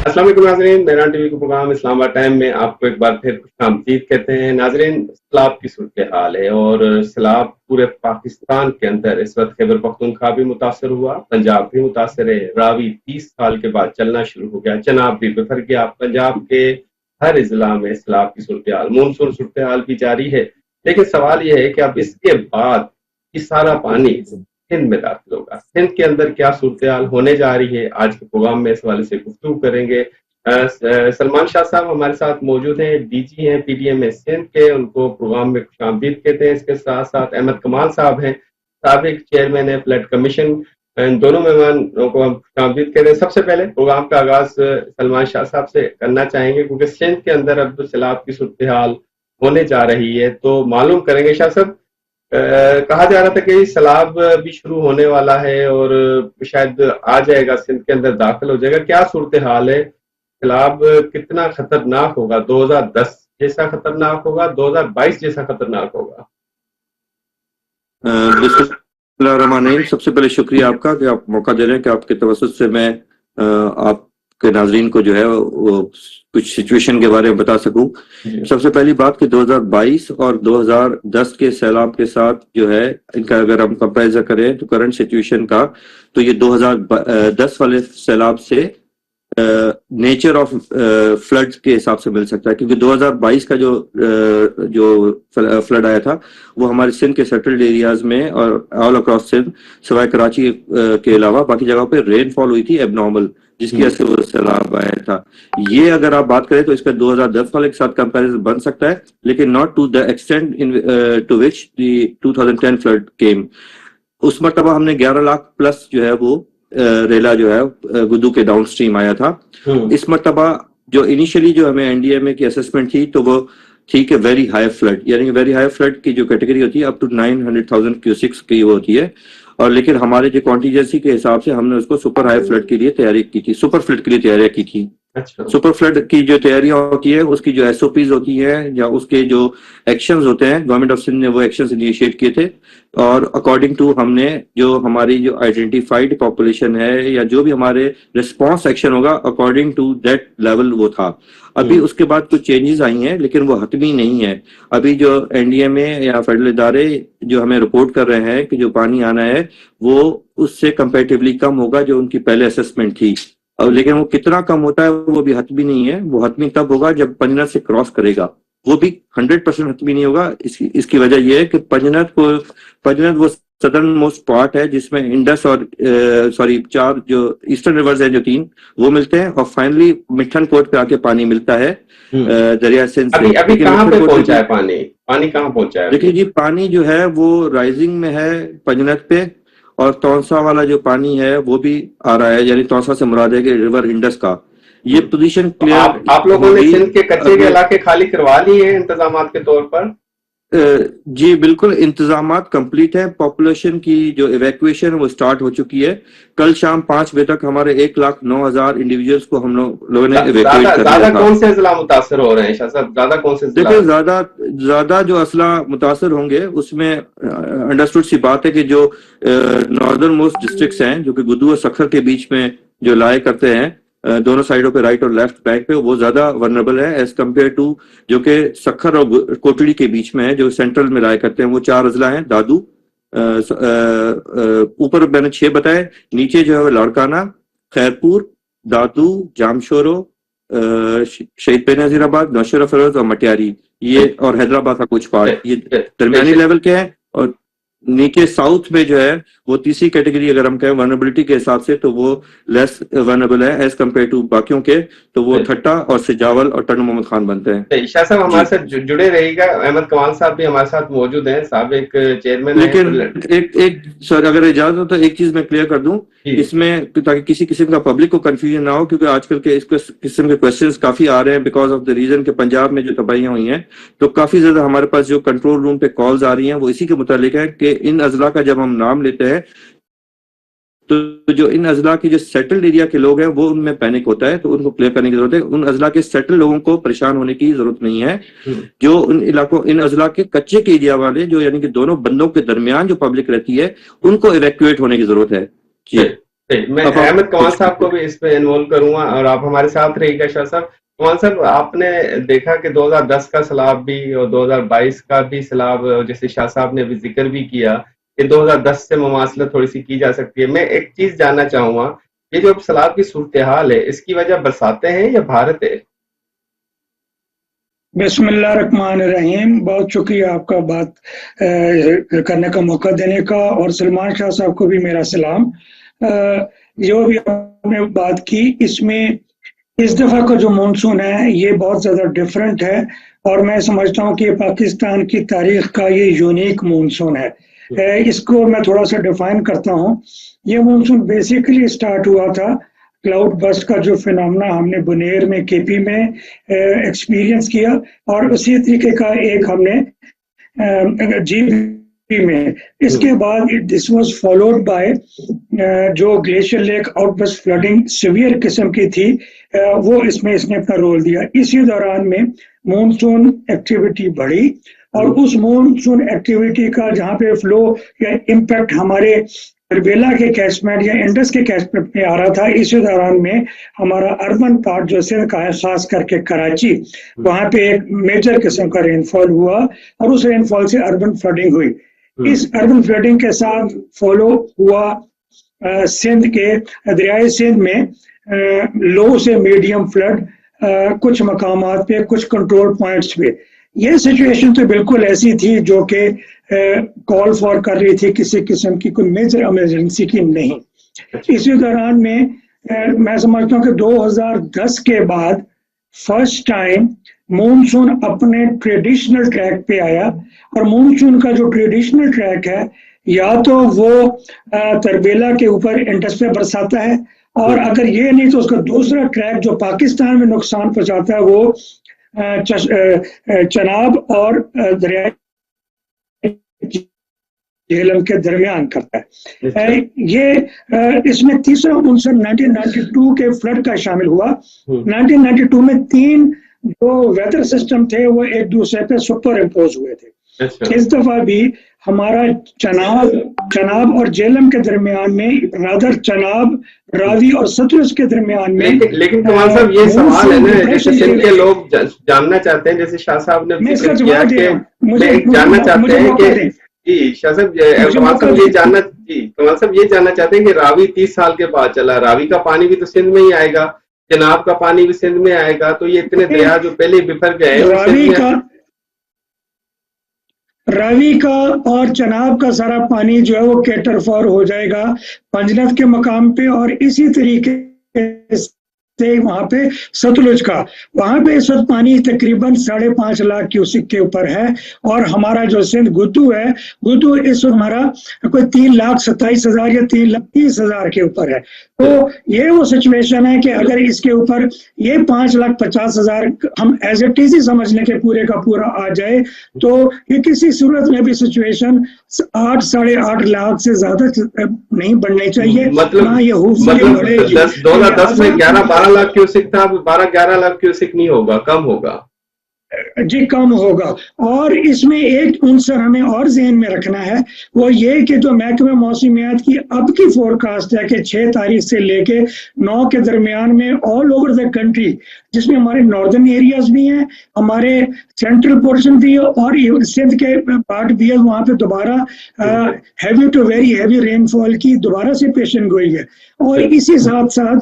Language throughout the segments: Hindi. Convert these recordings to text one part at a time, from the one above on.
अस्सलाम वालेकुम नाज़रीन, मेहरान टीवी के प्रोग्राम इस्लामाबाद टाइम में आपको एक बार फिर खुशामदीद कहते हैं। नाज़रीन, सैलाब की सूरत हाल है और सैलाब पूरे पाकिस्तान के अंदर इस वक्त खैबर पख्तूनख्वा भी मुतासर हुआ, पंजाब भी मुतासर है। रावी 30 साल के बाद चलना शुरू हो गया, चनाब भी बिफर गया। पंजाब के हर जिला में सैलाब की सूरत हाल, मानसून सूरत हाल भी जारी है। लेकिन सवाल यह है कि अब इसके बाद ये सारा पानी सिंध में दाखिल होगा। सिंध के अंदर क्या सूरत हाल होने जा रही है, आज के प्रोग्राम में इस हवाले से गुफ्तगू करेंगे। सलमान शाह साहब हमारे साथ मौजूद हैं, डीजी हैं पीडीएम सिंध के, उनको प्रोग्राम में खुशामदीद कहते हैं। इसके साथ साथ अहमद कमाल साहब हैं, साबिक चेयरमैन है फ्लड कमीशन। इन दोनों मेहमानों को हम खुशामदीद कहते हैं। सबसे पहले प्रोग्राम का आगाज सलमान शाह साहब से करना चाहेंगे, क्योंकि सिंध के अंदर अब सैलाब की सूरत हाल होने जा रही है, तो मालूम करेंगे। शाह साहब, कहा जा रहा था कि सैलाब भी शुरू होने वाला है और शायद आ जाएगा, सिंध के अंदर दाखिल हो जाएगा। क्या सूरत हाल है? सैलाब कितना खतरनाक होगा? 2010 जैसा खतरनाक होगा, 2022 जैसा खतरनाक होगा? बिस्मिल्लाहिर्रहमानिर्रहीम। सबसे पहले शुक्रिया आपका कि आप मौका दे रहे हैं कि आपके तवसत से मैं आपके नाजरीन को जो है वो कुछ सिचुएशन के बारे में बता सकूं। सबसे पहली बात कि 2022 और 2010 के सैलाब के साथ जो है इनका अगर हम कंपेरिजन करें तो करंट सिचुएशन का, तो ये 2010 वाले सैलाब से नेचर ऑफ फ्लड के हिसाब से मिल सकता है, क्योंकि 2022 का जो फ्लड आया था वो हमारे सिंध के सेटल्ड एरियाज में और ऑल अक्रॉस सिंध सवाए कराची के अलावा बाकी जगहों पे रेनफॉल हुई थी एबनॉर्मल, जिसकी वजह से वो सैलाब आया था। ये अगर आप बात करें तो इसका 2010 वाले के साथ कंपैरिजन बन सकता है, लेकिन not to the extent into which the 2010 flood came. उस मरतबा हमने 11 लाख प्लस जो है वो रेला जो है गुद्दू के डाउन स्ट्रीम आया था। इस मरतबा जो इनिशियली जो हमें एनडीएमए की असेसमेंट थी तो वो ठीक है वेरी हाई फ्लड, यानी वेरी हाई फ्लड की जो कैटेगरी होती है अप टू 900,000 क्यूसिक्स की वो होती है। और लेकिन हमारे जो कॉन्टीजेंसी के हिसाब से हमने उसको सुपर हाई फ्लड के लिए तैयारी की थी, सुपर फ्लड के लिए तैयारी की थी। अच्छा। सुपर फ्लड की जो तैयारियां होती है उसकी जो एसओपीज होती है या उसके जो एक्शंस होते हैं, गवर्नमेंट ऑफ सिंध ने वो एक्शंस इनिशिएट किए थे और अकॉर्डिंग टू हमने जो हमारी जो आइडेंटिफाइड पॉपुलेशन है या जो भी हमारे रिस्पांस एक्शन होगा अकॉर्डिंग टू दैट लेवल वो था। अभी उसके बाद कुछ चेंजेस आई हैं लेकिन वो हतमी नहीं है। अभी जो एनडीएमए या फेडरल इदारे जो हमें रिपोर्ट कर रहे हैं कि जो पानी आना है वो उससे कंपैरेटिवली कम होगा जो उनकी पहले असेसमेंट थी। और लेकिन वो कितना कम होता है वो भी हतमी नहीं है। वो हतमी तब होगा जब पंजनत से क्रॉस करेगा, वो भी 100% हतमी नहीं होगा। इसकी वजह यह है कि पंजनत वो सदर्न मोस्ट पार्ट है जिसमें इंडस और चार जो ईस्टर्न रिवर्स हैं जो 3 वो मिलते हैं और फाइनली मिठन कोट पे आके पानी मिलता है दरिया सिंध से। अभी कहाँ पे पहुंचा है पानी कहाँ पहुंचा है? देखिए जी, पानी जो है वो राइजिंग में है पंजनत पे, और तौसा वाला जो पानी है वो भी आ रहा है, यानी तौसा से मुराद है कि रिवर इंडस का। ये पोजीशन क्लियर आप लोगों ने सिंध के कच्चे के इलाके खाली करवा लिए हैं इंतजामात के तौर पर? जी बिल्कुल, इंतजामात कंप्लीट है। पॉपुलेशन की जो इवैक्यूएशन वो स्टार्ट हो चुकी है। कल शाम 5 बजे तक हमारे 1,09,000 इंडिविजुअल्स को हम लोगों ने इवैक्यूएट कर दिया था। कौन से जिला मुतासर हो रहे हैं शाह साहब? ज्यादा कौन से जिला? देखिए, ज्यादा जो असला मुतासर होंगे उसमें अंडरस्टूड सी बात है कि जो नॉर्दर्न मोस्ट डिस्ट्रिक्ट्स हैं जो कि गुद्दू और सखर के बीच में जो लाए करते हैं दोनों साइडों पे, राइट और लेफ्ट बैंक पे, वो ज्यादा वनरेबल है एज कम्पेयर टू जो कि सखर और कोटड़ी के बीच में है जो सेंट्रल में लाया करते हैं। वो 4 अजला हैं, दादू, ऊपर मैंने 6 बताए, नीचे जो है लाड़काना, खैरपुर, दादू, जामशोरो, शहीद बेनजीराबाद, नौशेरा फरोज और मटियारी, ये और हैदराबाद का कुछ पार्ट, ये दरमियानी लेवल के हैं। और नीचे साउथ में जो है वो तीसरी कैटेगरी अगर हम कहें वनरेबिलिटी के हिसाब से तो वो लेस वनरेबल है एज कम्पेयर टू बाकियों के, तो वो ठट्टा और सिजावल और टन मोहम्मद खान बनते हैं। शाह साहब हमारे साथ जुड़े रहेगा, अहमद कमाल साहब भी हमारे साथ मौजूद हैं, साहब एक चेयरमैन। लेकिन एक सर अगर इजाजत हो तो एक चीज मैं क्लियर कर दूं इसमें, ताकि किसी किस्म का पब्लिक को कंफ्यूजन ना हो, क्योंकि आजकल के इस किस्म के क्वेश्चंस काफी आ रहे हैं बिकॉज ऑफ द रीजन के पंजाब में जो तबाहियां हुई हैं, तो काफी ज्यादा हमारे पास जो कंट्रोल रूम पे कॉल्स आ रही हैं वो इसी के मुतालिक है कि इन अजला का जब हम नाम लेते हैं तो जो इन अजला के जो सेटल्ड एरिया के लोग हैं वो उनमें पैनिक होता है, तो उनको क्लियर करने की जरूरत है। उन अजला के सेटल्ड लोगों को परेशान होने की जरूरत नहीं है। जो उन इलाकों, इन अजला के कच्चे के एरिया वाले जो यानी कि दोनों बंदों के दरमियान जो पब्लिक रहती है उनको इवैक्यूएट होने की जरूरत है। जी मैं अब आप अहमद कमाल कुछ साहब को भी इसमें इन्वॉल्व करूंगा और आप हमारे साथ रहिएगा। शाह साहब, कमाल साहब, आपने देखा कि 2010 का सैलाब भी और 2022 का भी सैलाब, जैसे शाह साहब ने अभी जिक्र भी किया कि 2010 से मुमासलत थोड़ी सी की जा सकती है। मैं एक चीज जानना चाहूंगा, ये जो अब सैलाब की सूरत हाल है, इसकी वजह बरसातें हैं या भारत है? बिस्मिल्लाहिर्रहमानिर्रहीम। बहुत शुक्रिया आपका बात करने का मौका देने का, और सलमान शाह साहब को भी मेरा सलाम। जो भी आपने बात की, इसमें इस दफ़ा का जो मानसून है ये बहुत ज़्यादा डिफरेंट है, और मैं समझता हूँ कि ये पाकिस्तान की तारीख का ये यूनिक मानसून है। इसको मैं थोड़ा सा डिफाइन करता हूँ। ये मानसून बेसिकली स्टार्ट हुआ था क्लाउड बस्ट का जो फिनोमेना हमने बुनेर में, केपी में एक्सपीरियंस किया, और उसी तरीके का एक हमने जीपी में। इसके बाद दिस वाज फॉलोड बाय जो glacier lake outburst flooding severe किस्म की थी, वो इसने अपना रोल दिया। इसी दौरान में मॉनसून एक्टिविटी बढ़ी, और उस मॉनसून एक्टिविटी का जहाँ पे फ्लो या इम्पैक्ट हमारे तरबेला के कैचमेंट या इंडस के कैचमेंट में आ रहा था, इसी दौरान में हमारा अर्बन पार्ट जो सिंध का है, खास करके कराची, वहां पे एक मेजर किस्म का रेनफॉल हुआ, और उस रेनफॉल से अर्बन फ्लडिंग हुई। इस अर्बन फ्लडिंग के साथ फॉलो हुआ सिंध के दरियाई सिंध में लो से मीडियम फ्लड कुछ मकामात पे, कुछ कंट्रोल पॉइंट्स पे। ये सिचुएशन तो बिल्कुल ऐसी थी जो कि कॉल फॉर कर रही थी किसी किस्म की कोई मेजर इमरजेंसी की नहीं। इसी दौरान में मैं समझता हूँ कि 2010 के बाद फर्स्ट टाइम मॉनसून अपने ट्रेडिशनल ट्रैक पे आया, और मॉनसून का जो ट्रेडिशनल ट्रैक है, या तो वो तरबेला के ऊपर इंडस पे बरसाता है, और अगर ये नहीं तो उसका दूसरा ट्रैक जो पाकिस्तान में नुकसान पहुंचाता है वो चनाब और दरिया झेलम के दरमियान करता है। ये इसमें तीसरा मानसून 1992 के फ्लड का शामिल हुआ। 1992 में 3 जो वेदर सिस्टम थे वो एक दूसरे पे सुपर इम्पोज हुए थे। इस दफा भी हमारा चनाब और झेलम के दरमियान में, रादर चनाब, रावी और सतलुज के दरमियान में। लेकिन कमाल साहब, ये सवाल है ना, जैसे सिंध के लोग जानना चाहते हैं, जैसे शाह साहब ने जिक्र किया कि मुझे जानना चाहते हैं कि जी शाह साहब, कमाल साहब ये जानना चाहते हैं कि रावी 30 साल के बाद चला, रावी का पानी भी तो सिंध में ही आएगा, जनाब का पानी भी सिंध में आएगा, तो ये इतने दरिया जो पहले बिफर गए रावी का और चनाब का सारा पानी जो है वो कैटर फॉर हो जाएगा पंजनद के मकाम पे, और इसी तरीके से वहां पे सतलुज का, वहां पे इस वक्त पानी तकरीबन 5.5 लाख क्यूसिक के ऊपर है, और हमारा जो सिंध गुद्दू है, गुद्दू इस वक्त हमारा कोई 3,27,000 या 3,30,000 के ऊपर है। तो ये वो सिचुएशन है कि अगर इसके ऊपर ये 5,50,000 हम एज इट इज ही समझ लें कि पूरे का पूरा आ जाए, तो ये किसी सूरत में भी सिचुएशन 8-8.5 लाख से ज्यादा नहीं बढ़नी चाहिए। मतलब ये 2010 में 11-12 लाख क्यूसिक था, 12-11 लाख क्यूसिक नहीं होगा, कम होगा जी, कम होगा। और इसमें एक अंसर हमें और ज़हन में रखना है, वो ये कि जो महकमा मौसमियात की अब की फोरकास्ट है कि 6 तारीख से लेके 9 के दरमियान में ऑल ओवर द कंट्री, जिसमें हमारे नॉर्दर्न एरियाज भी हैं, हमारे सेंट्रल पोर्शन भी है, और सिंध के पार्ट भी है, वहाँ पे दोबारा heavy to very heavy rainfall की दोबारा से पेशन गोई है। और इसी साथ साथ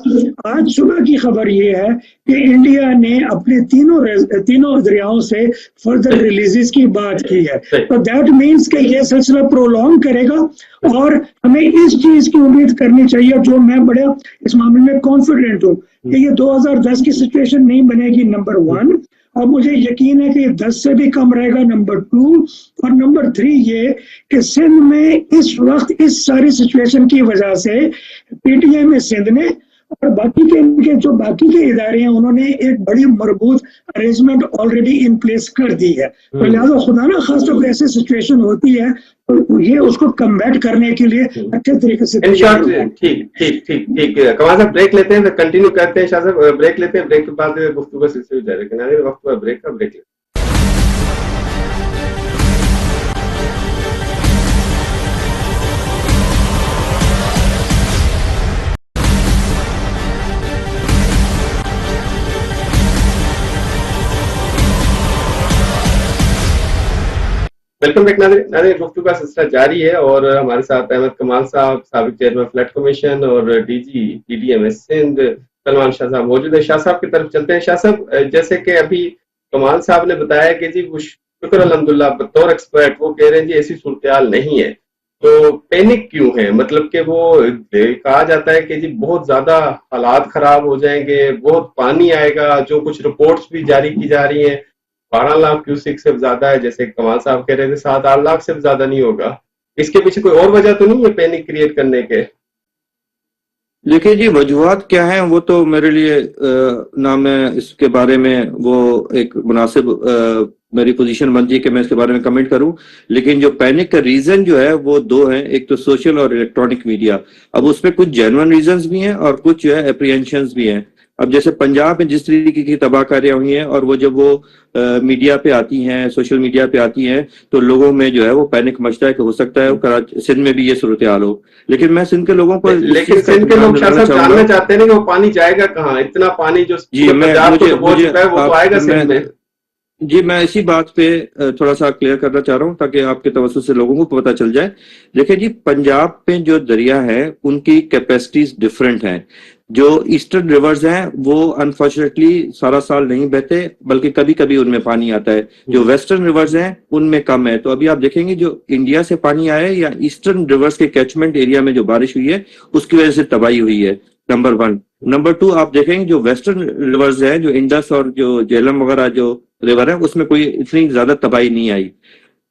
आज सुबह की खबर ये है कि इंडिया ने अपने तीनों दरियाओं से फर्दर रिलीजेस की बात की है। तो दैट मीन्स कि ये सिलसिला प्रोलॉन्ग करेगा, और हमें इस चीज की उम्मीद करनी चाहिए, जो मैं बड़ा इस मामले में कॉन्फिडेंट हूँ कि ये 2010 की सिचुएशन नहीं बनेगी, नंबर 1, और मुझे यकीन है कि ये 10 से भी कम रहेगा, नंबर 2, और नंबर 3 ये कि सिंध में इस वक्त इस सारी सिचुएशन की वजह से पीटीआई में सिंध ने और बाकी के इनके जो बाकी के इदारे हैं, उन्होंने एक बड़ी मजबूत अरेंजमेंट ऑलरेडी इन प्लेस कर दी है। तो लिहाजा खुदा ना खास तौर पर ऐसी सिचुएशन होती है तो ये उसको कम्बैट करने के लिए अच्छे तरीके से ठीक कमाल साहब, ब्रेक लेते हैं, फिर कंटिन्यू करते हैं। शाह साहब, ब्रेक लेते हैं, ब्रेक के बाद गुफ्तगू का सिलसिला जारी रखेंगे। वक्त ब्रेक का ब्रेक लेते हैं। वेलकम बैक नाज़रीन, गुफ्तगू का सिलसिला जारी है और हमारे साथ अहमद कमाल साहब, साबिक चेयरमैन फ्लड कमीशन और डीजी टीडीएमएस सिंध सलमान शाह साहब मौजूद है। शाह साहब की तरफ चलते हैं। शाह साहब, जैसे कि अभी कमाल साहब ने बताया कि जी वो शुक्र अल्हम्दुलिल्लाह बतौर एक्सपर्ट वो कह रहे हैं जी ऐसी सूरत नहीं है, तो पैनिक क्यों है? मतलब कि वो कहा जाता है कि जी बहुत ज्यादा हालात खराब हो जाएंगे, बहुत पानी आएगा, जो कुछ रिपोर्ट्स भी जारी की जा रही हैं 12 लाख क्यूसिक से ज्यादा है, जैसे कमाल साहब कह रहे थे 7-8 लाख से ज्यादा नहीं होगा। इसके पीछे कोई और वजह तो नहीं है पैनिक क्रिएट करने के? देखिए जी, वजूहात क्या है वो तो मेरे लिए ना मैं इसके बारे में वो एक मुनासिब मेरी पोजीशन बनती है कि मैं इसके बारे में कमेंट करूं। लेकिन जो पैनिक का रीजन जो है वो दो हैं, एक तो सोशल और इलेक्ट्रॉनिक मीडिया। अब उसमें कुछ जेन्युइन रीजंस भी हैं और कुछ जो है एप्रीहेंशंस भी हैं। अब जैसे पंजाब में जिस तरीके की तबाहकारियां हुई हैं और वो जब वो मीडिया पे आती हैं, सोशल मीडिया पे आती हैं, तो लोगों में जो है वो पैनिक मचता है कि हो सकता है कराची सिंध में भी ये सूरत हाल हो। लेकिन मैं सिंध के लोगों को लेकिन सिंध के लोग शाह साहब जानना चाहते हैं कि वो पानी जाएगा कहाँ? इतना पानी जो जी पंजाब को पहुंच चुका है वो तो आएगा सिंध में। जी, मैं इसी बात पे थोड़ा सा क्लियर करना चाह रहा हूँ ताकि आपके तवज्जुह से लोगों को पता चल जाए। देखिए जी, पंजाब में जो दरिया है उनकी कैपेसिटीज डिफरेंट हैं। जो ईस्टर्न रिवर्स हैं वो अनफॉर्चुनेटली सारा साल नहीं बहते, बल्कि कभी कभी उनमें पानी आता है। जो वेस्टर्न रिवर्स हैं उनमें कम है। तो अभी आप देखेंगे जो इंडिया से पानी आया है या ईस्टर्न रिवर्स के कैचमेंट एरिया में जो बारिश हुई है उसकी वजह से तबाही हुई है, नंबर 1। नंबर 2, आप देखेंगे जो वेस्टर्न रिवर्स है, जो इंडस और जो झेलम वगैरह जो रिवर है, उसमें कोई इतनी ज्यादा तबाही नहीं आई,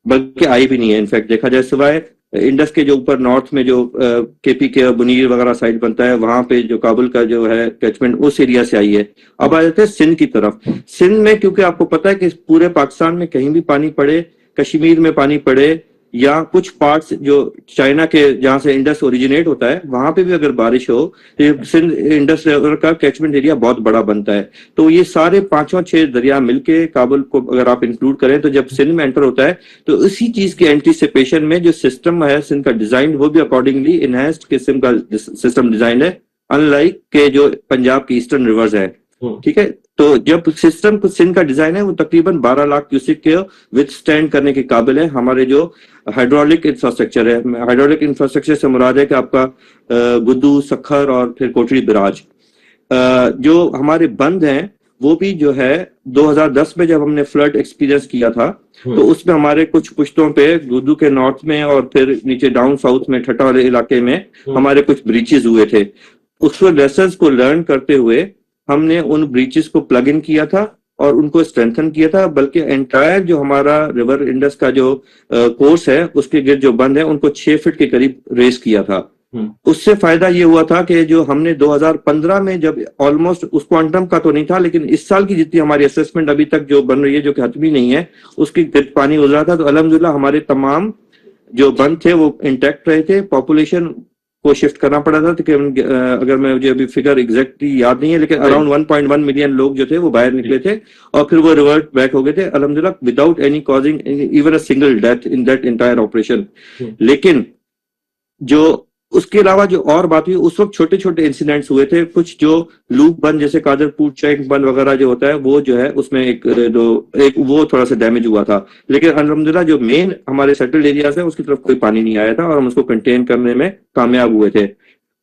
बल्कि आई भी नहीं है इनफैक्ट देखा जाए, सिवाय इंडस के जो ऊपर नॉर्थ में जो केपी के बुनीर वगैरह साइड बनता है वहां पे जो काबुल का जो है कैचमेंट उस एरिया से आई है। अब आ जाते हैं सिंध की तरफ। सिंध में क्योंकि आपको पता है कि पूरे पाकिस्तान में कहीं भी पानी पड़े, कश्मीर में पानी पड़े या कुछ पार्ट्स जो चाइना के जहां से इंडस ओरिजिनेट होता है वहां पे भी अगर बारिश हो तो सिंध इंडस रिवर का कैचमेंट एरिया बहुत बड़ा बनता है। तो ये सारे 5-6 दरिया मिलके काबुल को अगर आप इंक्लूड करें तो जब सिंध में एंटर होता है तो इसी चीज के एंटीसिपेशन में जो सिस्टम है सिंध का डिजाइन वो भी अकॉर्डिंगली इनहेंस्ड किस्म का सिस्टम डिजाइन है, अनलाइक के जो पंजाब की ईस्टर्न रिवर्स है। ठीक है, तो जब सिस्टम सिंध का डिजाइन है वो तकरीबन 12 लाख क्यूसिक के विथ स्टैंड करने के काबिल है। हमारे जो हाइड्रोलिक इंफ्रास्ट्रक्चर है, हाइड्रोलिक इंफ्रास्ट्रक्चर से मुराद है कि आपका गुद्दू, सखर और फिर कोटरी बिराज, जो हमारे बंद हैं वो भी जो है 2010 में जब हमने फ्लड एक्सपीरियंस किया था तो उसमें हमारे कुछ पुश्तों पे गुद्दू के नॉर्थ में और फिर नीचे डाउन साउथ में ठट्टा वाले इलाके में हमारे कुछ ब्रीचेस हुए थे। उस लेसन्स को लर्न करते हुए हमने उन ब्रीचेस को प्लग इन किया था और उनको स्ट्रेंथन किया था, बल्कि एंटायर जो हमारा रिवर इंडस का जो कोर्स है उसके गिर्द जो बंद है उनको 6 फीट के करीब रेस किया था। उससे फायदा ये हुआ था कि जो हमने 2015 में जब ऑलमोस्ट उस क्वांटम का तो नहीं था, लेकिन इस साल की जितनी हमारी असेसमेंट अभी तक जो बन रही है जो कि हतमी नहीं है उसकी गिर्द पानी गुजरा था, तो अल्हम्दुलिल्लाह हमारे तमाम जो बंद थे वो इंटैक्ट रहे थे। पॉपुलेशन को शिफ्ट करना पड़ा था तो अगर मैं मुझे अभी फिगर एग्जैक्टली याद नहीं है लेकिन अराउंड 1.1 मिलियन लोग जो थे वो बाहर निकले थे और फिर वो रिवर्ट बैक हो गए थे अल्हम्दुलिल्लाह without any causing even a single death in that entire operation. लेकिन जो उसके अलावा जो और बात हुई उस वक्त छोटे छोटे इंसिडेंट्स हुए थे, कुछ जो लूप बंद जैसे कादरपुर चैक बंद वगैरह जो होता है वो जो है उसमें एक वो थोड़ा सा डैमेज हुआ था, लेकिन अल्हम्दुलिल्लाह जो मेन हमारे सेटल्ड एरियाज है उसकी तरफ कोई पानी नहीं आया था और हम उसको कंटेन करने में कामयाब हुए थे।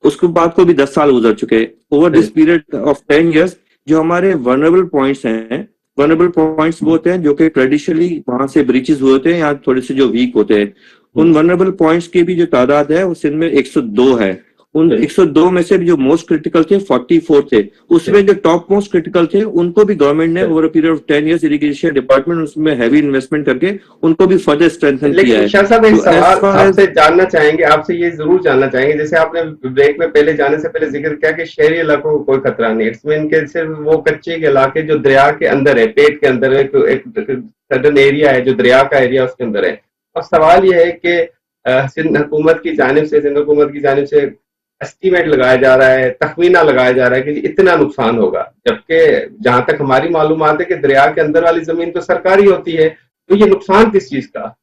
उसके बाद को भी 10 साल गुजर चुके। Over this period of 10 years जो हमारे वनरेबल पॉइंट्स हैं, वनरेबल पॉइंट्स वो होते हैं जो कि ट्रेडिशनली वहां से ब्रीचेस हुए होते हैं या थोड़े से जो वीक होते हैं, उन वनरेबल पॉइंट्स की भी जो तादाद है वो सिंध में 102 है। उन 102 में से भी जो मोस्ट क्रिटिकल थे 44 थे, उसमें जो टॉप मोस्ट क्रिटिकल थे उनको भी गवर्नमेंट ने over a period of 10 years irrigation department उसमें हैवी इन्वेस्टमेंट करके उनको भी फर्दर स्ट्रेंथन किया है। शाह साहब एक सवाल आपसे जानना चाहेंगे, आपसे ये जरूर जानना चाहेंगे, जैसे आपने ब्रेक में पहले जाने से पहले जिक्र किया कि शहरी इलाकों को कोई खतरा नहीं, इसमें इनके सिर्फ वो कच्चे के इलाके जो दरिया के अंदर है, पेट के अंदर एक सडन एरिया है जो दरिया का एरिया उसके अंदर है। और सवाल ये है कि सिंध हुकूमत की जानिब से एस्टीमेट लगाया जा रहा है, तखमीना लगाया जा रहा है कि इतना नुकसान होगा, जबकि जहां तक हमारी मालूमात है कि दरिया के अंदर वाली जमीन तो सरकारी होती है, तो ये नुकसान किस चीज का?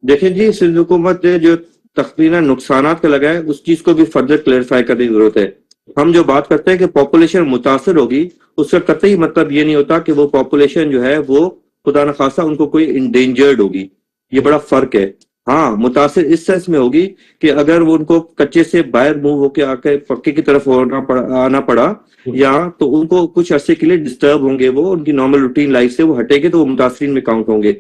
देखिए जी, सिंध हुकूमत ने जो तखमीना नुकसान का लगाया उस चीज को भी फर्दर क्लेरिफाई करने की जरूरत है। हम जो बात करते हैं कि पॉपुलेशन मुतासर होगी, उसका कतई मतलब ये नहीं होता कि वो पॉपुलेशन जो है वो खुदा न खासा उनको कोई इंडेंजर्ड होगी। ये बड़ा फर्क है। हाँ, मुतासिर इस सेंस में होगी कि अगर वो उनको कच्चे से बाहर मूव होके आके पक्के की तरफ आना पड़ा या तो उनको कुछ अरसे के लिए डिस्टर्ब होंगे, वो उनकी नॉर्मल रूटीन लाइफ से वो हटेंगे तो वो मुतासिरीन में काउंट होंगे।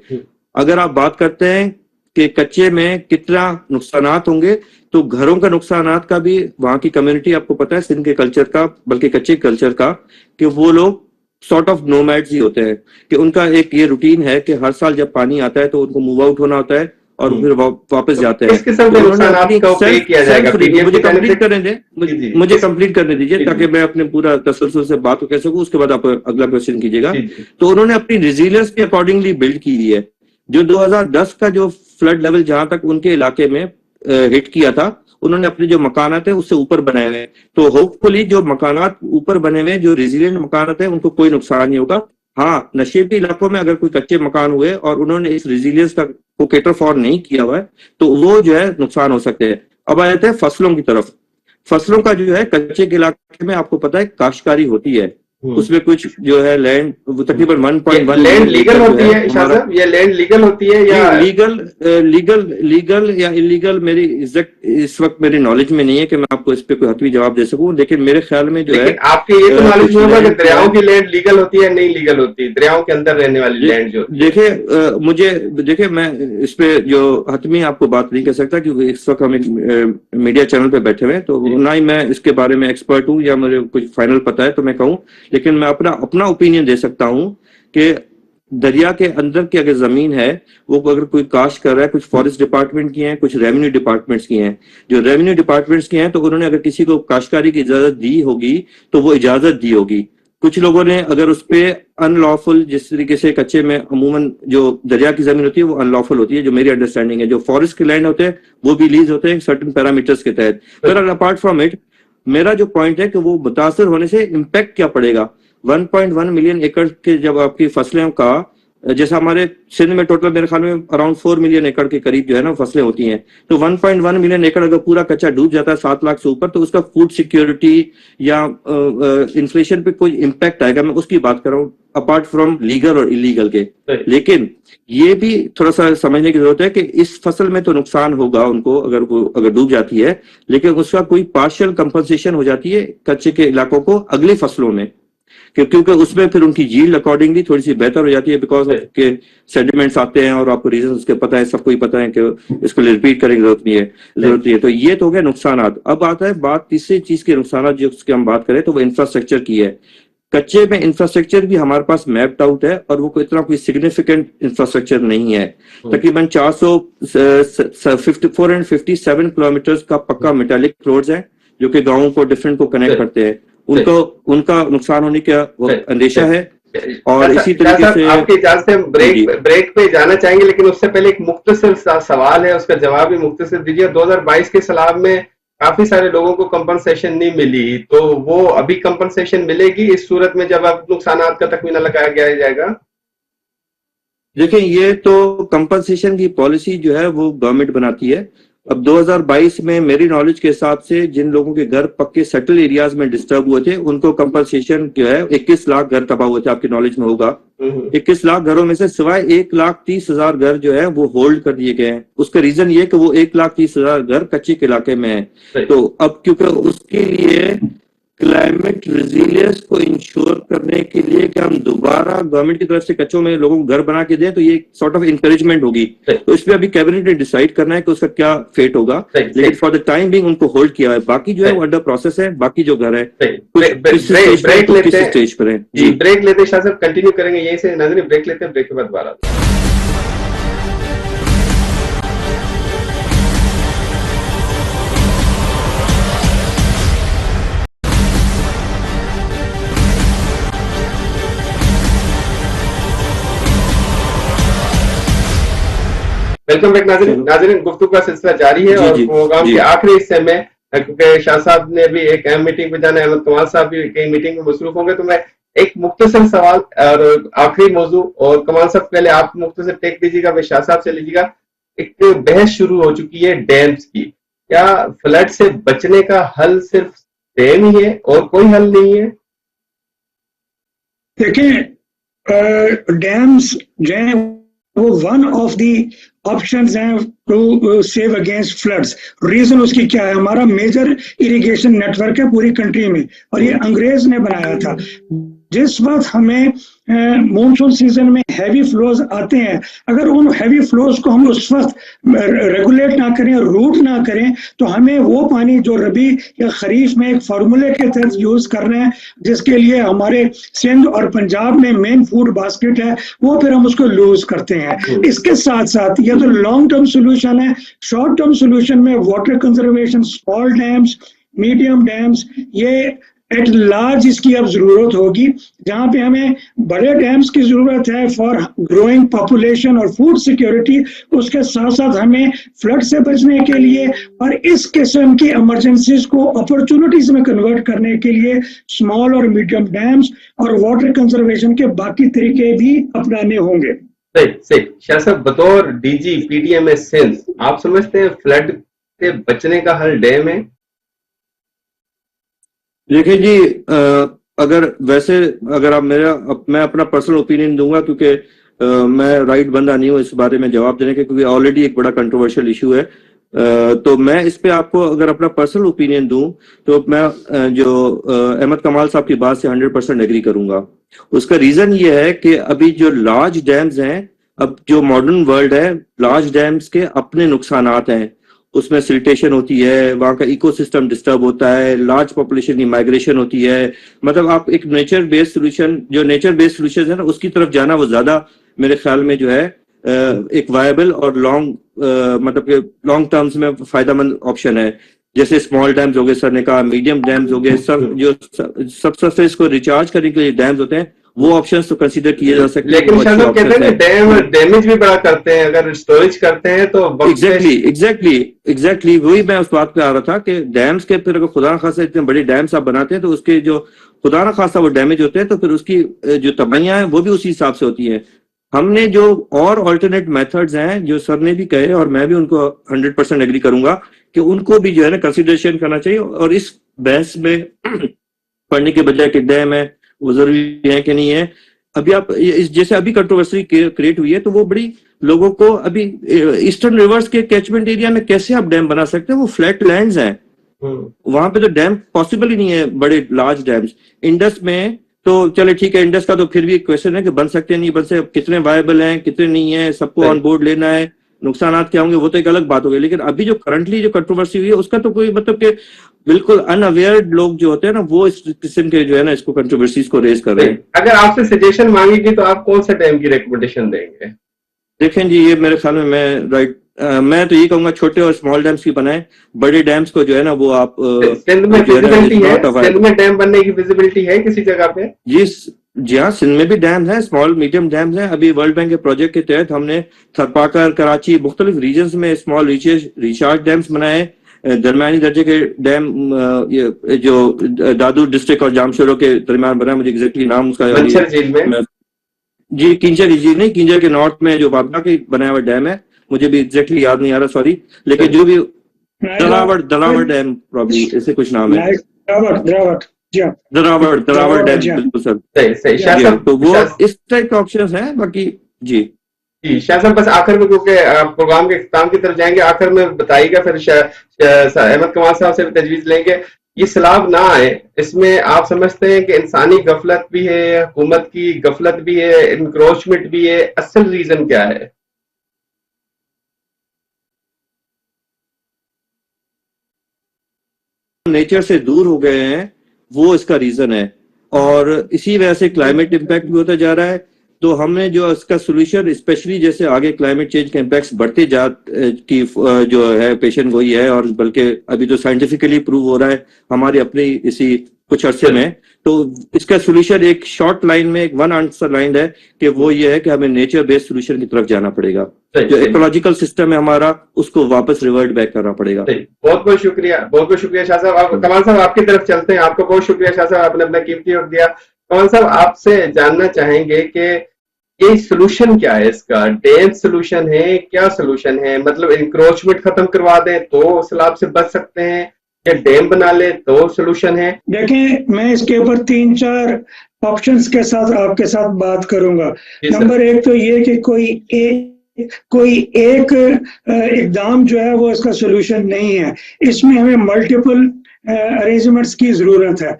अगर आप बात करते हैं कि कच्चे में कितना नुकसानात होंगे, तो घरों का नुकसानात का भी वहां की कम्युनिटी, आपको पता है सिंध के कल्चर का, बल्कि कच्चे कल्चर का, कि वो लोग सॉर्ट ऑफ नोमैड्स ही होते हैं, कि उनका एक ये रूटीन है कि हर साल जब पानी आता है तो उनको मूव आउट होना होता है और फिर वापस जाते हैं। किस किस्म के नुकसानात का पे किया जाएगा? मुझे कंप्लीट करने दें, मुझे कंप्लीट करने दीजिए ताकि मैं अपने पूरा तसल्सल से बात को कह सकूं, उसके बाद आप अगला क्वेश्चन कीजिएगा। तो उन्होंने अपनी रेजिलियंस के अकॉर्डिंगली बिल्ड की हुई है। जो 2010 का जो फ्लड लेवल जहां तक उनके इलाके में हिट किया था, उन्होंने अपने जो मकानात है उससे ऊपर बनाए हुए हैं। तो होपफुली जो मकानात ऊपर बने हुए, जो रेजिलियंट मकानात है, उनको कोई नुकसान नहीं होगा। हाँ, नशेबी इलाकों में अगर कोई कच्चे मकान हुए और उन्होंने इस रेजिलियंस का को कैटर फॉर नहीं किया हुआ है तो वो जो है नुकसान हो सकते हैं। अब आ जाते हैं फसलों की तरफ। फसलों का जो है कच्चे के इलाके में आपको पता है काश्तकारी होती है, उसमें कुछ जो है लैंड तकरीबन 1.1 लैंड लीगल होती है साहब, ये लैंड लीगल होती है या लीगल या इलीगल, मेरी एग्जैक्ट इस वक्त मेरी नॉलेज में नहीं है कि मैं आपको इस पे कोई हतमी जवाब दे सकूं, लेकिन मेरे ख्याल में जो है आपके ये तो नॉलेज में होगा कि दरियाओं की लैंड लीगल होती है नहीं लीगल होती, दरियाओं के अंदर रहने वाली लैंड जो देखिए मैं इस पे जो हतमी आपको बात नहीं कह सकता क्योंकि इस वक्त हम एक मीडिया चैनल पे बैठे हुए हैं, तो ना ही मैं इसके बारे में एक्सपर्ट हूँ या मुझे कुछ फाइनल पता है तो मैं कहूँ, लेकिन मैं अपना ओपिनियन दे सकता हूं कि दरिया के अंदर की अगर जमीन है, वो अगर कोई काश्त कर रहा है, कुछ फॉरेस्ट डिपार्टमेंट की है, कुछ रेवेन्यू डिपार्टमेंट्स की हैं, जो रेवेन्यू डिपार्टमेंट्स की हैं तो उन्होंने अगर किसी को काश्तकारी की इजाजत दी होगी तो वो इजाजत दी होगी। कुछ लोगों ने अगर उस पे अनलॉफुल, जिस तरीके से कच्चे में अमूमन जो दरिया की जमीन होती है वो अनलॉफुल होती है, जो मेरी अंडरस्टैंडिंग है, जो फॉरेस्ट के लैंड होते हैं वो भी लीज होते हैं सर्टेन पैरामीटर्स के तहत। पर अपार्ट फ्रॉम इट, मेरा जो पॉइंट है कि वो मुतासर होने से इम्पैक्ट क्या पड़ेगा। 1.1 मिलियन एकड़ के जब आपकी फसलें का, जैसा हमारे सिंध में टोटल मेरे ख्याल में अराउंड 4 मिलियन एकड़ के करीब जो है ना फसलें होती हैं, तो 1.1 मिलियन एकड़ अगर पूरा कच्चा डूब जाता है 7 लाख से ऊपर, तो उसका फूड सिक्योरिटी या इन्फ्लेशन पे कोई इम्पैक्ट आएगा, मैं उसकी बात कर रहा हूँ अपार्ट फ्रॉम लीगल और इलीगल के। लेकिन ये भी थोड़ा सा समझने की जरूरत है कि इस फसल में तो नुकसान होगा उनको अगर डूब जाती है, लेकिन उसका कोई पार्शियल कंपनसेशन हो जाती है कच्चे के इलाकों को अगली फसलों में, क्योंकि उसमें फिर उनकी यील्ड अकॉर्डिंगली थोड़ी सी बेहतर हो जाती है, बिकॉज के सेडिमेंट्स आते हैं और आपको रीजन उसके पता है, सबको ही पता है कि इसको रिपीट करने की जरूरत नहीं है। तो ये तो हो गया नुकसानात। अब आता है बात तीसरी चीज के नुकसानात जो उसके हम बात करें तो वो इंफ्रास्ट्रक्चर की है। कच्चे में इंफ्रास्ट्रक्चर भी हमारे पास मैप्ड आउट है और वो इतना कोई सिग्निफिकेंट इंफ्रास्ट्रक्चर नहीं है। तकरीबन 457 किलोमीटर का पक्का मेटालिक रोड्स है जो कि गाँवों को डिफरेंट को कनेक्ट करते हैं, उनका नुकसान होने का अंदेशा है। और इसी तरीके से आपके इजाजत से ब्रेक पे जाना चाहेंगे, लेकिन उससे पहले एक मुख्तसर सवाल है, उसका जवाब भी मुख्तसर दीजिए। 2022 के सैलाब में काफी सारे लोगों को कंपनसेशन नहीं मिली, तो वो अभी कंपनसेशन मिलेगी इस सूरत में जब अब नुकसानात का तखमीना लगाया जाएगा? देखिए, ये तो कंपनसेशन की पॉलिसी जो है वो गवर्नमेंट बनाती है। अब 2022 में मेरी नॉलेज के हिसाब से जिन लोगों के घर पक्के सेटल एरियाज में डिस्टर्ब हुए थे उनको कंपनसेशन जो है 21 लाख घर तबाह हुए थे, आपकी नॉलेज में होगा। 21 लाख घरों में से सिवाय 1,30,000 घर जो है वो होल्ड कर दिए गए हैं। उसका रीजन ये कि वो 1,30,000 घर कच्चे के इलाके में है। तो अब क्योंकि उसके लिए क्लाइमेट रेजिलियंस को इंश्योर करने के लिए कि हम दोबारा गवर्नमेंट की तरफ से कच्चों में लोगों को घर बना के दें, तो ये सॉर्ट ऑफ इंकरेजमेंट होगी। तो इसमें अभी कैबिनेट ने डिसाइड करना है कि उसका क्या फेट होगा, लेकिन फॉर द टाइम बिंग उनको होल्ड किया है। बाकी जो है वो अंडर प्रोसेस है। बाकी जो घर है ब्रेक लेते हैं, स्टेज पर है जी। ब्रेक लेते हैं, शाह साहब कंटिन्यू करेंगे यहीं से। नाज़रीन ब्रेक लेते हैं, ब्रेक के बाद दोबारा। वेलकम बैक नाज़रीन, गुफ्तगू का सिलसिला जारी है और प्रोग्राम के आखिरी हिस्से में, क्योंकि शाह साहब ने भी एक अहम मीटिंग पे जाना है, अहमद कमाल साहब भी कई मीटिंग में मसरूफ होंगे, तो मैं एक मुख्तसर सवाल और आखिरी मौजू, और कमाल साहब पहले आप मुख्तसर टेक दीजिएगा, फिर शाह साहब से लीजिएगा। एक बहस शुरू हो चुकी है डैम्स की। क्या फ्लड से बचने का हल सिर्फ डैम ही है और कोई हल नहीं है? देखिए, डैम्स जो हैं वो वन ऑफ दी ऑप्शंस हैं to save against floods. Reason उसकी क्या है? हमारा मेजर इरिगेशन नेटवर्क है पूरी कंट्री में और ये अंग्रेज ने बनाया था। जिस वक्त हमें मॉनसून सीजन में हैवी फ्लोज आते हैं, अगर उन हैवी फ्लोज को हम उस वक्त रेगुलेट ना करें, रूट ना करें, तो हमें वो पानी जो रबी या खरीफ में एक फार्मूले के तहत यूज कर रहे हैं, जिसके लिए हमारे सिंध और पंजाब में मेन फूड बास्केट है, वो फिर हम उसको लूज करते हैं। इसके साथ साथ ये तो लॉन्ग टर्म सोल्यूशन है। शॉर्ट टर्म सोल्यूशन में water conservation, small dams, medium dams, ये एट लार्ज इसकी अब जरूरत होगी, जहां पे हमें बड़े डैम्स की जरूरत है फॉर ग्रोइंग पॉपुलेशन और फूड सिक्योरिटी। उसके साथ साथ हमें फ्लड से बचने के लिए और इस किस्म की इमरजेंसीज को अपॉर्चुनिटीज में कन्वर्ट करने के लिए स्मॉल और मीडियम डैम्स और वाटर कंजर्वेशन के बाकी तरीके भी अपनाने होंगे। सही। शाह साहब, बतौर डीजी पीडीएमएस सिंध, आप समझते हैं फ्लड से बचने का हल डैम है? देखिए जी, अगर आप मैं अपना पर्सनल ओपिनियन दूंगा, क्योंकि मैं राइट बंदा नहीं हूँ इस बारे में जवाब देने के, क्योंकि ऑलरेडी एक बड़ा कंट्रोवर्शियल इशू है। तो मैं इस पे आपको अगर अपना पर्सनल ओपिनियन दूं, तो मैं जो अहमद कमाल साहब की बात से 100% एग्री करूंगा। उसका रीजन ये है कि अभी जो लार्ज डैम्स हैं, अब जो मॉडर्न वर्ल्ड है, लार्ज डैम्स के अपने नुकसानात हैं। उसमें सिल्टेशन होती है, वहां का इकोसिस्टम डिस्टर्ब होता है, लार्ज पॉपुलेशन की माइग्रेशन होती है। मतलब आप एक नेचर बेस्ड सोल्यूशन है ना, उसकी तरफ जाना वो ज्यादा मेरे ख्याल में जो है एक वायबल और लॉन्ग टर्म्स में फायदेमंद ऑप्शन है। जैसे स्मॉल डैम्स हो गए, सर ने कहा, मीडियम डैम्स हो गए, सब जो सब सरफेस को रिचार्ज करने के लिए डैम्स होते हैं, वो ऑप्शंस तो कंसीडर किए जा सकते हैं। लेकिन शायद कहते हैं डैम डैमेज भी बड़ा करते हैं, अगर स्टोरेज करते हैं तो। एग्जैक्टली वही मैं उस बात पे आ रहा था कि डैम्स के फिर अगर खुदा न खासा इतने बड़े डैम्स आप बनाते हैं, तो उसके जो खुदा न खासा वो डैमेज होते हैं, तो फिर उसकी जो तबाहियां हैं वो भी उसी हिसाब से होती हैं। हमने जो और ऑल्टरनेट मेथड्स हैं, जो सर ने भी कहे और मैं भी उनको 100% एग्री करूंगा कि उनको भी जो है ना कंसिडरेशन करना चाहिए। और इस बहस में पढ़ने के बजाय कि डैम है वो जरूरी है कि नहीं है, अभी आप जैसे अभी कंट्रोवर्सी क्रिएट हुई है, तो वो बड़ी लोगों को अभी ईस्टर्न रिवर्स के कैचमेंट एरिया में कैसे आप डैम बना सकते हैं? वो फ्लैट लैंड्स हैं, वहां पे तो डैम पॉसिबल ही नहीं है, बड़े लार्ज डैम्स। इंडस में तो चले ठीक है, इंडस का तो फिर भी एक क्वेश्चन है कि बन सकते हैं नहीं बन सकते, कितने वायबल हैं कितने नहीं है, सबको ऑन बोर्ड लेना है, नुकसान क्या होंगे वो तो एक अलग बात हो गई। लेकिन अभी जो करंटली जो कंट्रोवर्सी हुई है, उसका तो कोई मतलब कि बिल्कुल अनअवेयर लोग जो होते हैं ना, वो इस किस्म के जो है ना इसको कंट्रोवर्सीज को रेज कर रहे हैं। अगर आपसे सजेशन मांगेगी तो आप कौन सा डैम की रिकमेंडेशन देंगे? देखें जी, ये मेरे ख्याल में मैं तो ये कहूंगा छोटे और स्मॉल डैम्स की बनाएं। बड़े डैम्स को जो है ना वो आप सिंध में विजिबिलिटी है, सिंध में डैम बनने की विजिबिलिटी है किसी जगह पे? जी हाँ, सिंध में भी डैम्स हैं, स्मॉल मीडियम डैम्स हैं। अभी वर्ल्ड बैंक के प्रोजेक्ट के तहत हमने थरपाकर, कराची, मुख्तलिफ रीजन्स में स्मॉल रिचार्ज डैम्स बनाए। दरमियानी दर्जे के डैम जो दादू डिस्ट्रिक्ट और जामशोरो के दरमियान बना, मुझे एग्जैक्टली नाम उसका जी, किंजर झील नहीं, किंजर के नॉर्थ में जो बाबा के बनाया हुआ डैम है, मुझे भी एग्जैक्टली याद नहीं आ रहा, सॉरी। लेकिन जो भी दरावड़ डैम प्रॉब्ली ऐसे कुछ नाम है, दरावड़ डैम, बिल्कुल सर। तो वो इस टाइप के ऑप्शंस हैं। बाकी जी शाह साहब, बस आखिर में, क्योंकि प्रोग्राम के इख्तिताम की तरफ जाएंगे, आखिर में बताइएगा, फिर अहमद कमाल साहब से भी तजवीज लेंगे। ये सैलाब ना आए, इसमें आप समझते हैं कि इंसानी गफलत भी है, हुकूमत की गफलत भी है, इंक्रोचमेंट भी है? असल रीजन क्या है? नेचर से दूर हो गए हैं, वो इसका रीजन है। और इसी वजह से क्लाइमेट इम्पैक्ट भी होता जा रहा है। तो हमने जो इसका सोल्यूशन, स्पेशली जैसे आगे क्लाइमेट चेंज के इम्पैक्ट्स बढ़ते की जो है पेशेंट गोई है, और बल्कि अभी तो साइंटिफिकली प्रूव हो रहा है हमारे अपने इसी कुछ अरसे में। तो इसका सोल्यूशन एक शॉर्ट लाइन में, एक वन आंसर लाइन है कि वो ये है कि हमें नेचर बेस्ड सोल्यूशन की तरफ जाना पड़ेगा। जो इकोलॉजिकल सिस्टम है हमारा, उसको वापस रिवर्ट बैक करना पड़ेगा। बहुत बहुत शुक्रिया शाह साहब। कमाल साहब, आपकी तरफ चलते हैं। आपका बहुत शुक्रिया शाह साहब, आपने अपना कीमती वक्त दिया। कमाल साहब, आपसे जानना चाहेंगे कि ये सोल्यूशन क्या है इसका? डैम सोल्यूशन है? क्या सोल्यूशन है? मतलब इंक्रोचमेंट खत्म करवा दें तो सैलाब से बच सकते हैं, या डैम बना ले तो सोल्यूशन है? देखें, मैं इसके ऊपर 3-4 ऑप्शंस के साथ आपके साथ बात करूंगा। जी सर। नंबर एक तो ये कि कोई एक इकदाम जो है वो इसका सोल्यूशन नहीं है, इसमें हमें मल्टीपल अरेंजमेंट्स की जरूरत है।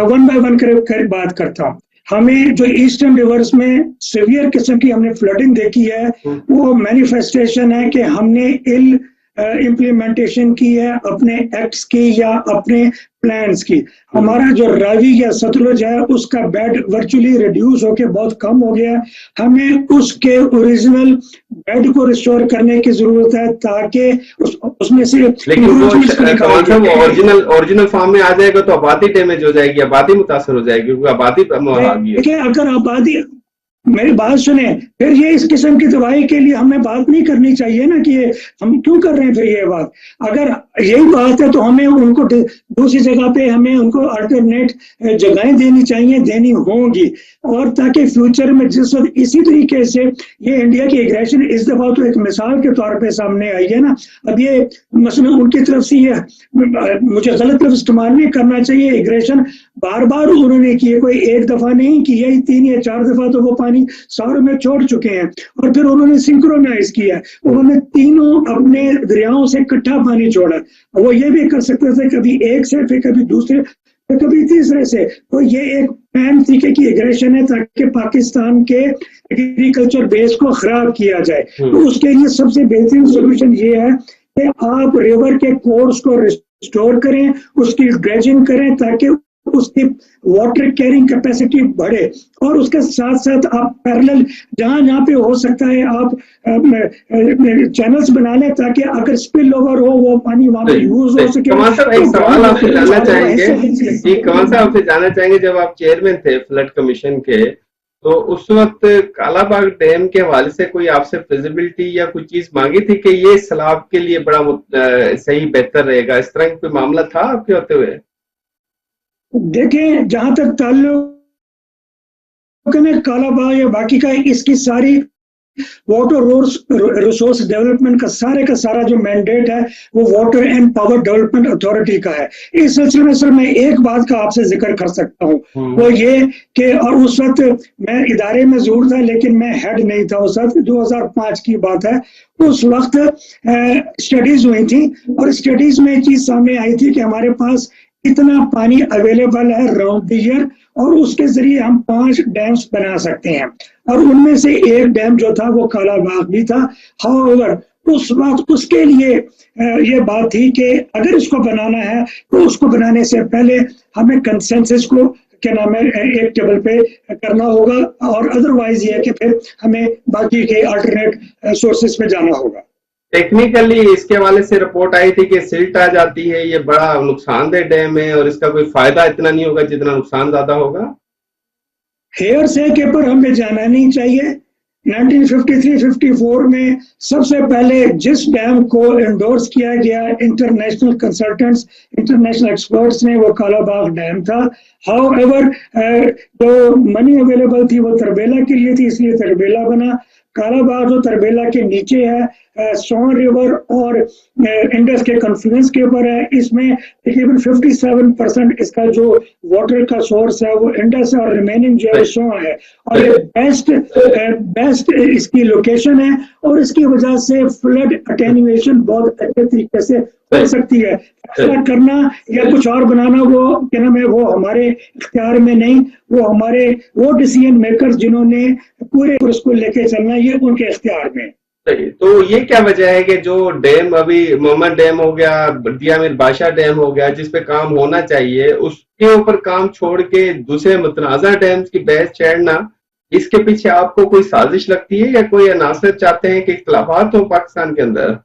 वन बाय वन कर बात करता हूँ। हमें जो ईस्टर्न रिवर्स में सीवियर किस्म की हमने फ्लडिंग देखी है, वो मैनिफेस्टेशन है कि हमने इल इम्प्लीमेंटेशन की है अपने एक्ट्स की या अपने प्लान्स की। हमारा जो रावी या सतलुज है उसका बेड वर्चुअली रिड्यूस होके बहुत कम हो गया है। हमें उसके ओरिजिनल बेड को रिस्टोर करने की जरूरत है ताकि उसमें से लेकिन वो ओरिजिनल फॉर्म में आ जाएगा तो आबादी डैमेज हो जाएगी, आबादी मुतासर हो जाएगी, क्योंकि आबादी देखिए अगर आबादी, मेरी बात सुने, फिर ये इस किस्म की दवाई के लिए हमें बात नहीं करनी चाहिए ना कि हम क्यों कर रहे हैं फिर ये बात। अगर यही बात है तो हमें उनको दूसरी जगह पे हमें उनको अल्टरनेट जगहें देनी चाहिए, देनी होंगी, और ताकि फ्यूचर में जिस वक्त इसी तरीके से ये इंडिया की एग्रेशन इस दफा तो एक मिसाल के तौर पे सामने आई है ना। अब ये मसलन उनकी तरफ से ये मुझे गलत लफ्ज इस्तेमाल नहीं करना चाहिए, एग्रेशन बार बार उन्होंने की है, कोई एक दफा नहीं की है, 3 या 4 दफा तो वो पानी सागर में छोड़ चुके हैं। और फिर उन्होंने सिंक्रोनाइज किया, उन्होंने तीनों अपने दरियाओं से इकट्ठा पानी छोड़ा। वो ये भी कर सकते थे कभी एक से, फिर कभी दूसरे, फिर कभी तीसरे से। तो ये एक पैन तरीके की एग्रेशन है ताकि पाकिस्तान के एग्रीकल्चर बेस को खराब किया जाए। तो उसके लिए सबसे बेहतरीन सोल्यूशन ये है कि आप रिवर के कोर्स को रिस्टोर करें, उसकी ड्रेजिंग करें ताकि उसकी वाटर कैरिंग कैपेसिटी बढ़े, और उसके साथ साथ आप पैरेलल जहां जहां पे हो सकता है आप चैनल्स बना लें ताकि अगर स्पिल ओवर हो वो पानी वहां पे यूज हो सके। कमाल साहब एक सवाल आपसे जानना चाहेंगे जी, कमाल साहब आपसे जानना चाहेंगे, जब आप चेयरमैन थे फ्लड कमीशन के, तो उस वक्त कालाबाग डैम के हवाले से कोई आपसे फिजिबिलिटी या कोई चीज मांगी थी कि ये सैलाब के लिए बड़ा सही बेहतर रहेगा, इस तरह कोई मामला था आपके होते हुए? देखें, जहां तक ताल्लुक है कालाबाग या बाकी का, इसकी सारी वाटर रिसोर्स डेवलपमेंट का सारा जो मैंडेट है वो water and power development authority का है। इस सिलसिले में सर मैं एक बात का आपसे जिक्र कर सकता हूँ, वो ये कि और उस वक्त मैं इदारे में जरूर था लेकिन मैं हेड नहीं था उस वक्त, 2005 की बात है। उस वक्त स्टडीज हुई थी और स्टडीज में एक चीज सामने आई थी कि हमारे पास इतना पानी अवेलेबल है राउंड द ईयर और उसके जरिए हम 5 डैम्स बना सकते हैं, और उनमें से एक डैम जो था वो कालाबाग भी था। हाउएवर उस वक्त उसके लिए ये बात थी कि अगर इसको बनाना है तो उसको बनाने से पहले हमें कंसेंसस को क्या नाम है एक टेबल पे करना होगा, और अदरवाइज ये है कि फिर हमें बाकी के अल्टरनेट सोर्सेस पे जाना होगा। टेक्निकली इसके हवाले से रिपोर्ट आई थी कि सिल्ट आ जाती है, ये बड़ा नुकसानदेह डैम है और इसका कोई फायदा इतना नहीं होगा जितना नुकसान ज्यादा होगा। हेयर से के पर हमें जाना नहीं चाहिए। 1953-54 में सबसे पहले जिस डैम को एंडोर्स किया गया इंटरनेशनल कंसल्टेंट्स, इंटरनेशनल एक्सपर्ट्स ने, वो कालाबाग डैम था। हाउएवर जो मनी अवेलेबल थी वो तरबेला के लिए थी, इसलिए तरबेला बना। कालाबाग जो तरबेला के नीचे है, सोन रिवर और इंडस के कॉन्फ्लुएंस के ऊपर है, इसमें तकरीबन 57% इसका जो वाटर का सोर्स है वो इंडस है और रिमेनिंग जो है सोन है, और ये बेस्ट इसकी लोकेशन है और इसकी वजह से फ्लड अटेन्युएशन बहुत अच्छे तरीके से हो सकती है। फैसला करना या कुछ और बनाना वो क्या नाम है वो हमारे इख्तियार में नहीं, वो डिसीजन मेकर्स जिन्होंने पूरे उसको लेके चलना ये उनके इख्तियार में। तो ये क्या वजह है कि जो डैम अभी मोहम्मद डैम हो गया, बदिया मीर बादशाह डैम हो गया, जिसपे काम होना चाहिए उसके ऊपर काम छोड़ के दूसरे मुतनाज़ा डैम्स की बहस छेड़ना, इसके पीछे आपको कोई साजिश लगती है या कोई अनासर चाहते हैं कि इख्तिलाफात हो पाकिस्तान के अंदर?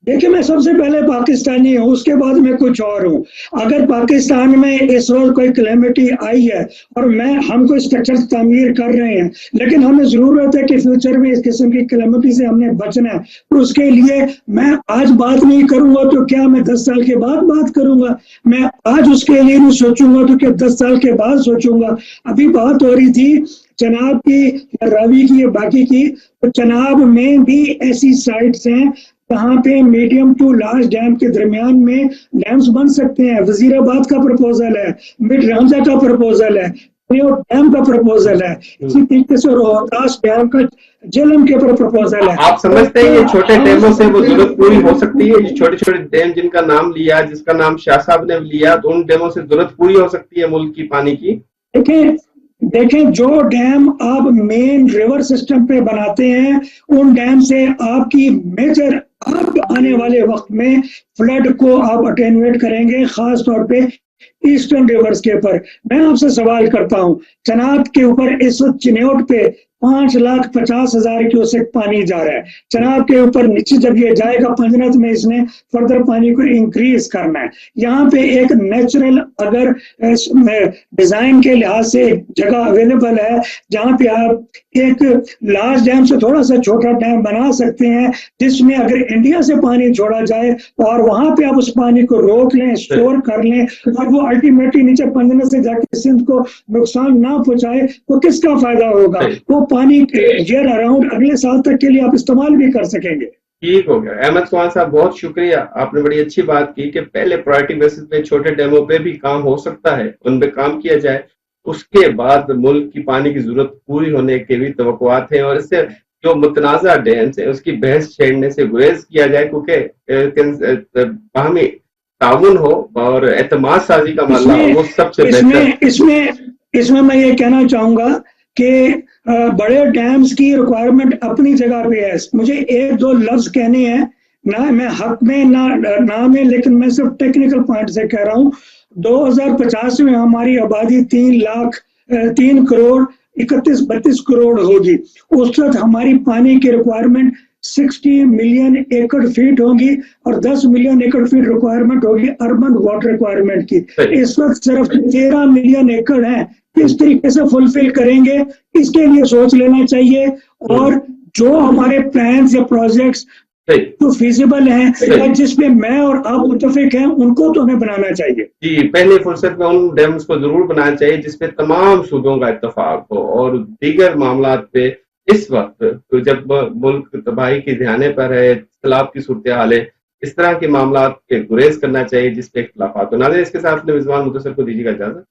देखिए, मैं सबसे पहले पाकिस्तानी हूँ, उसके बाद मैं कुछ और हूँ। अगर पाकिस्तान में इस वक्त कोई कैलेमिटी आई है और हम कोई स्ट्रक्चर तामीर कर रहे हैं, लेकिन हमें जरूरत है कि फ्यूचर में इस किस्म की कैलेमिटी से हमने बचना है, तो उसके लिए मैं आज बात नहीं करूंगा तो क्या मैं 10 साल के बाद बात करूंगा? मैं आज उसके लिए नहीं सोचूंगा तो क्या 10 साल के बाद सोचूंगा? अभी बात हो रही थी चनाब की या रावी की या बाकी की, तो चनाब में भी ऐसी साइट्स हैं जहाँ पे मीडियम टू लार्ज डैम के दरमियान में डैम्स बन सकते हैं। वजीराबाद का प्रपोजल है, मिड रांझा का प्रपोजल है, डैम का प्रपोजल है, इसी तरीके से रोहतास डैम का झेलम के ऊपर प्रपोजल है। आप समझते हैं ये छोटे डैमों से वो जरूरत पूरी हो सकती है? छोटे छोटे डैम जिनका नाम लिया, जिसका नाम शाह साहब ने लिया, तो उन डैमों से जरूरत पूरी हो सकती है मुल्क की पानी की? देखें जो डैम आप मेन रिवर सिस्टम पे बनाते हैं, उन डैम से आपकी मेजर अब आने वाले वक्त में फ्लड को आप अटेन्यूएट करेंगे, खास तौर पे ईस्टर्न रिवर्स के ऊपर। मैं आपसे सवाल करता हूं, चनाब के ऊपर इस वक्त चिन्योट पे 5,50,000 क्यूसेक पानी जा रहा है। चनाब के ऊपर नीचे जब ये जाएगा पंजनत में, इसने फर्दर पानी को इंक्रीज करना है। यहाँ पे एक नेचुरल अगर डिजाइन के लिहाज से जगह अवेलेबल है जहाँ पे आप एक लार्ज डैम से थोड़ा सा छोटा डैम बना सकते हैं, जिसमें अगर इंडिया से पानी छोड़ा जाए और वहां पे आप उस पानी को रोक लें, स्टोर कर लें, और वो अल्टीमेटली नीचे पंजनत से जाके सिंध को नुकसान ना पहुंचाए, तो किसका फायदा होगा? वो पानी ईयर अराउंड अगले साल तक के लिए आप इस्तेमाल भी कर सकेंगे। ठीक हो गया अहमद खुमान साहब, बहुत शुक्रिया। आपने बड़ी अच्छी बात की कि पहले प्रायोरिटी बेसिस पे छोटे डैमों पे भी काम हो सकता है, उन पे काम किया जाए, उसके बाद मुल्क की पानी की जरूरत पूरी होने के भी तवक्कुआत हैं, और इससे जो मुतनाज़ा डैम्स है उसकी बहस छेड़ने से गुरेज किया जाए, क्योंकि बाहमी ताउन हो और एतमाद साजी का मामला हो, वो सबसे बेहतर। इसमें मैं ये कहना चाहूंगा कि बड़े डैम्स की रिक्वायरमेंट अपनी जगह पे है। मुझे एक दो लफ्ज कहने हैं, ना मैं हक में ना में, लेकिन मैं सिर्फ टेक्निकल पॉइंट से कह रहा हूँ। 2050 में हमारी आबादी 3 करोड़ 31-32 करोड़ होगी। उस वक्त हमारी पानी की रिक्वायरमेंट 60 मिलियन एकड़ फीट होगी और 10 मिलियन एकड़ फीट रिक्वायरमेंट होगी अर्बन वाटर रिक्वायरमेंट की। इस वक्त सिर्फ 13 मिलियन एकड़ है। किस तरीके से फुलफिल करेंगे, इसके लिए सोच लेना चाहिए, और जो हमारे प्लान्स या प्रोजेक्ट्स तो फिजिबल हैं, जिसपे मैं और आप मुत्तफिक हैं, उनको तो हमें बनाना चाहिए। जी, पहले फुर्सत में उन डैम्स को जरूर बनाना चाहिए जिसपे तमाम सूदों का इत्तेफाक हो, और दीगर मामला पे इस वक्त तो जब मुल्क तबाही के ध्यान पर है, सैलाब की सूरत हाल है, इस तरह के मामला के गुरेज करना चाहिए जिसपे इख्तिलाफात हो। नाज़रीन, इसके साथ अपने मेज़बान मुदस्सिर को दीजिएगा इजाजत।